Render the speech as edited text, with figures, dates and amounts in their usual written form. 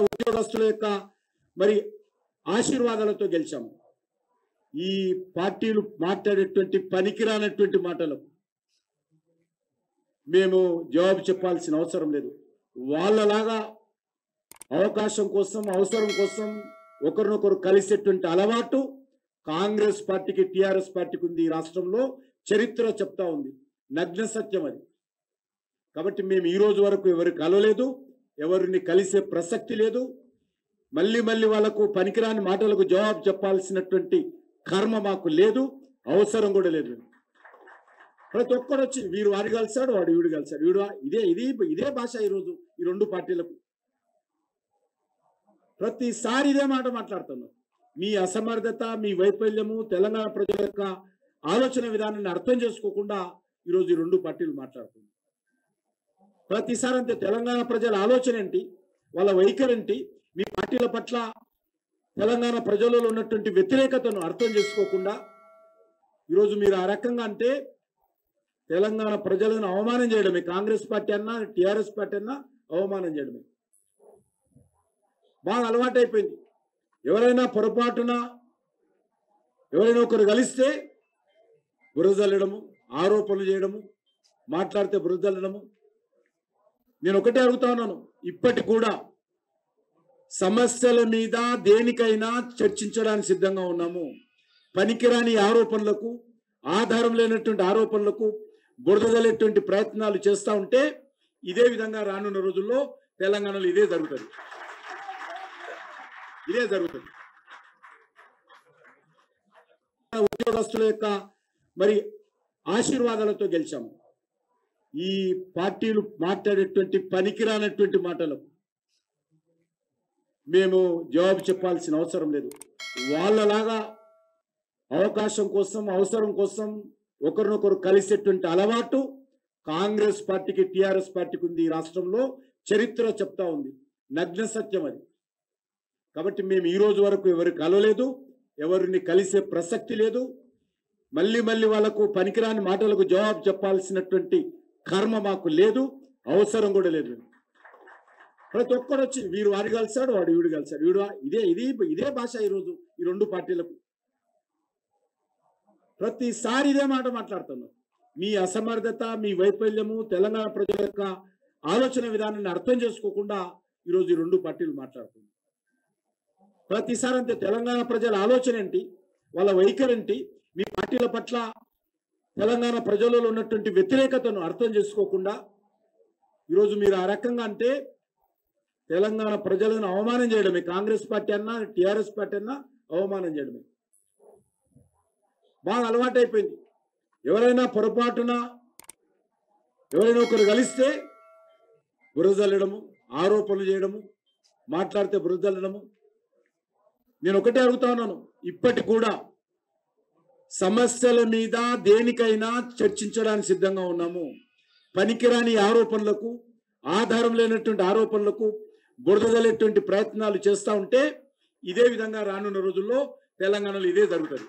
ఉద్యోగస్తుల యొక్క మరి ఆశీర్వాదాలతో గెలిచాము. ఈ పార్టీలు మాట్లాడేటువంటి పనికిరానటువంటి మాటలకు మేము జవాబు చెప్పాల్సిన అవసరం లేదు. వాళ్ళలాగా అవకాశం కోసం అవసరం కోసం ఒకరినొకరు కలిసేటువంటి అలవాటు కాంగ్రెస్ పార్టీకి టిఆర్ఎస్ పార్టీకి ఉంది. ఈ రాష్ట్రంలో చరిత్ర చెప్తా ఉంది, నగ్న సత్యం అది. కాబట్టి మేము ఈ రోజు వరకు ఎవరు కలవలేదు, ఎవరిని కలిసే ప్రసక్తి లేదు. మళ్ళీ వాళ్ళకు పనికిరాని మాటలకు జవాబు చెప్పాల్సినటువంటి కర్మ మాకు లేదు, అవసరం కూడా లేదు. ప్రతి ఒక్కడు వచ్చి వీడు వాడు కలిసాడు, వాడు వీడు కలిసాడు, ఇదే భాష ఈరోజు ఈ రెండు పార్టీలకు. ప్రతిసారి ఇదే మాట మాట్లాడుతున్నారు. మీ అసమర్థత, మీ వైఫల్యము, తెలంగాణ ప్రజల యొక్క ఆలోచన విధానాన్ని అర్థం చేసుకోకుండా ఈరోజు ఈ రెండు పార్టీలు మాట్లాడుతున్నారు. ప్రతిసారి అంతే. తెలంగాణ ప్రజల ఆలోచన ఏంటి, వాళ్ళ వైఖరి ఏంటి, మీ పార్టీల పట్ల తెలంగాణ ప్రజలలో ఉన్నటువంటి వ్యతిరేకతను అర్థం చేసుకోకుండా ఈరోజు మీరు ఆ రకంగా అంటే తెలంగాణ ప్రజలను అవమానం చేయడమే. కాంగ్రెస్ పార్టీ అన్నా టిఆర్ఎస్ పార్టీ అన్నా అవమానం చేయడమే బాగా అలవాటైపోయింది. ఎవరైనా పొరపాటున ఎవరైనా ఒకరు కలిస్తే బురదల్లడము, ఆరోపణలు చేయడము, మాట్లాడితే బురదల్లడము. నేను ఒకటే అడుగుతా ఉన్నాను, ఇప్పటి కూడా సమస్యల మీద దేనికైనా చర్చించడానికి సిద్ధంగా ఉన్నాము. పనికిరాని ఆరోపణలకు, ఆధారం లేనటువంటి ఆరోపణలకు బురదలేటువంటి ప్రయత్నాలు చేస్తూ ఉంటే ఇదే విధంగా రానున్న రోజుల్లో తెలంగాణలో ఇదే జరుగుతుంది. ఉద్యోగస్తుల యొక్క మరి ఆశీర్వాదాలతో గెలిచాము. ఈ పార్టీలు మాట్లాడేటువంటి పనికిరానటువంటి మాటలకు మేము జవాబు చెప్పాల్సిన అవసరం లేదు. వాళ్ళలాగా అవకాశం కోసం అవసరం కోసం ఒకరినొకరు కలిసేటువంటి అలవాటు కాంగ్రెస్ పార్టీకి టిఆర్ఎస్ పార్టీకి ఉంది. ఈ రాష్ట్రంలో చరిత్ర చెప్తా ఉంది, నగ్న సత్యం అది. కాబట్టి మేము ఈ రోజు వరకు ఎవరు కలవలేదు, ఎవరిని కలిసే ప్రసక్తి లేదు. మళ్ళీ వాళ్ళకు పనికిరాని మాటలకు జవాబు చెప్పాల్సినటువంటి కర్మ మాకు లేదు, అవసరం కూడా లేదు. ప్రతి ఒక్కడు వచ్చి వీడు వాడు కలిసాడు, వాడు వీడు కలిసాడు, ఇదే భాష ఈరోజు ఈ రెండు పార్టీలకు. ప్రతిసారి ఇదే మాట మాట్లాడుతున్నారు. మీ అసమర్థత, మీ వైఫల్యము, తెలంగాణ ప్రజల యొక్క ఆలోచన విధానాన్ని అర్థం చేసుకోకుండా ఈరోజు ఈ రెండు పార్టీలు మాట్లాడుతున్నారు. ప్రతిసారి అంతే. తెలంగాణ ప్రజల ఆలోచన ఏంటి, వాళ్ళ వైఖరి ఏంటి, మీ పార్టీల పట్ల తెలంగాణ ప్రజలలో ఉన్నటువంటి వ్యతిరేకతను అర్థం చేసుకోకుండా ఈరోజు మీరు ఆ రకంగా అంటే తెలంగాణ ప్రజలను అవమానం చేయడమే. కాంగ్రెస్ పార్టీ అన్నా టిఆర్ఎస్ పార్టీ అన్నా అవమానం చేయడమే బాగా అలవాటైపోయింది. ఎవరైనా పొరపాటున ఎవరైనా ఒకరు కలిస్తే బురదల్లడము, ఆరోపణలు చేయడము, మాట్లాడితే బురదల్లడము. నేను ఒకటే అడుగుతా ఉన్నాను, ఇప్పటి కూడా సమస్యల మీద దేనికైనా చర్చించడానికి సిద్ధంగా ఉన్నాము. పనికిరాని ఆరోపణలకు, ఆధారం లేనటువంటి ఆరోపణలకు బురదలేటువంటి ప్రయత్నాలు చేస్తూ ఉంటే ఇదే విధంగా రానున్న రోజుల్లో తెలంగాణలో ఇదే జరుగుతుంది.